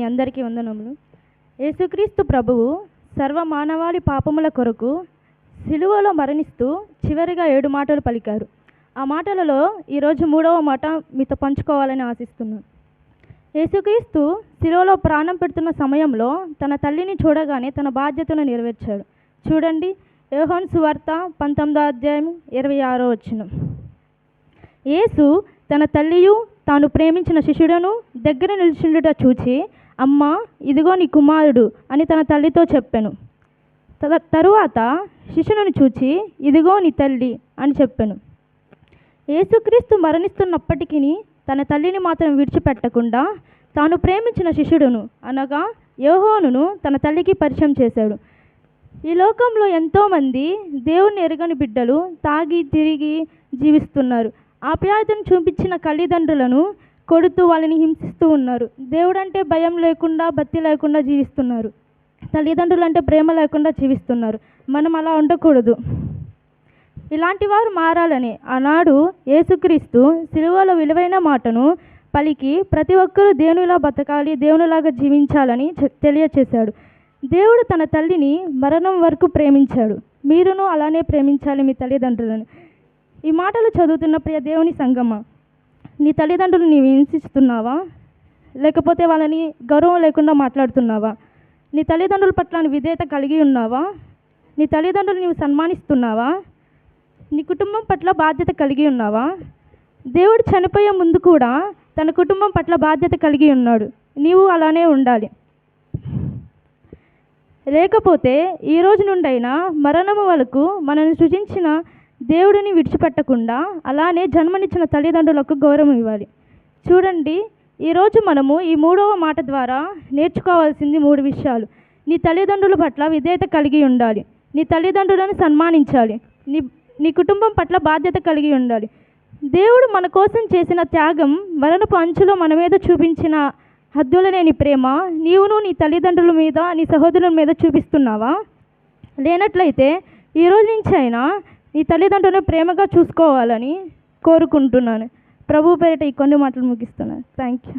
అందరికీ వందనములు. యేసుక్రీస్తు ప్రభువు సర్వ మానవాళి పాపముల కొరకు సిలువలో మరణిస్తూ చివరిగా 7 మాటలు పలికారు. ఆ మాటలలో ఈరోజు 3వ మాట మీతో పంచుకోవాలని ఆశిస్తున్నాను. యేసుక్రీస్తు సిలువలో ప్రాణం పెడుతున్న సమయంలో తన తల్లిని చూడగానే తన బాధ్యతను నెరవేర్చాడు. చూడండి, యోహాను సువార్త 19వ అధ్యాయం 26వ వచనం. యేసు తన తల్లియు తాను ప్రేమించిన శిష్యుడను దగ్గర నిలిచిండుట చూచి, అమ్మా, ఇదిగో నీ కుమారుడు అని తన తల్లితో చెప్పెను. తరువాత శిష్యుని చూచి, ఇదిగో నీ తల్లి అని చెప్పెను. యేసుక్రీస్తు మరణిస్తున్నప్పటికీ తన తల్లిని మాత్రం విడిచిపెట్టకుండా తాను ప్రేమించిన శిష్యుడును అనగా యోహానును తన తల్లికి పరిచయం చేశాడు. ఈ లోకంలో ఎంతోమంది దేవుని ఎరగని బిడ్డలు తాగి తిరిగి జీవిస్తున్నారు. ఆప్యాయతను చూపించిన తల్లిదండ్రులను కొడుతూ వాళ్ళని హింసిస్తూ ఉన్నారు. దేవుడంటే భయం లేకుండా, భక్తి లేకుండా జీవిస్తున్నారు. తల్లిదండ్రులు అంటే ప్రేమ లేకుండా జీవిస్తున్నారు. మనం అలా ఉండకూడదు. ఇలాంటి వారు మారాలని ఆనాడు యేసుక్రీస్తు సిలువలో విలువైన మాటను పలికి ప్రతి ఒక్కరూ దేవునిలా బతకాలి, దేవునిలాగా జీవించాలని తెలియచేశాడు. దేవుడు తన తల్లిని మరణం వరకు ప్రేమించాడు. మీరును అలానే ప్రేమించాలి మీ తల్లిదండ్రులను. ఈ మాటలు చదువుతున్న ప్రియ దేవుని సంగమా, నీ తల్లిదండ్రులు నీవు హింసిస్తున్నావా? లేకపోతే వాళ్ళని గౌరవం లేకుండా మాట్లాడుతున్నావా? నీ తల్లిదండ్రుల పట్ల విధేయత కలిగి ఉన్నావా? నీ తల్లిదండ్రులు నీవు సన్మానిస్తున్నావా? నీ కుటుంబం పట్ల బాధ్యత కలిగి ఉన్నావా? దేవుడు చనిపోయే ముందు కూడా తన కుటుంబం పట్ల బాధ్యత కలిగి ఉన్నాడు. నీవు అలానే ఉండాలి. లేకపోతే ఈ రోజు నుండైనా మరణము వరకు మనల్ని సృజించిన దేవుడిని విడిచిపెట్టకుండా అలానే జన్మనిచ్చిన తల్లిదండ్రులకు గౌరవం ఇవ్వాలి. చూడండి, ఈరోజు మనము ఈ 3వ మాట ద్వారా నేర్చుకోవాల్సింది 3 విషయాలు. నీ తల్లిదండ్రుల పట్ల విధేయత కలిగి ఉండాలి. నీ తల్లిదండ్రులను సన్మానించాలి. నీ కుటుంబం పట్ల బాధ్యత కలిగి ఉండాలి. దేవుడు మన కోసం చేసిన త్యాగం, మరణపు అంచులో మన మీద చూపించిన హద్దులలేని ప్రేమ నీవును నీ తల్లిదండ్రుల మీద, నీ సహోదరుల మీద చూపిస్తున్నావా? లేనట్లయితే ఈరోజు నుంచి అయినా నీ తల్లిదండ్రులను ప్రేమగా చూసుకోవాలని కోరుకుంటున్నాను. ప్రభు పేరిట ఈ కొన్ని మాటలు ముగిస్తున్నాను. Thank you.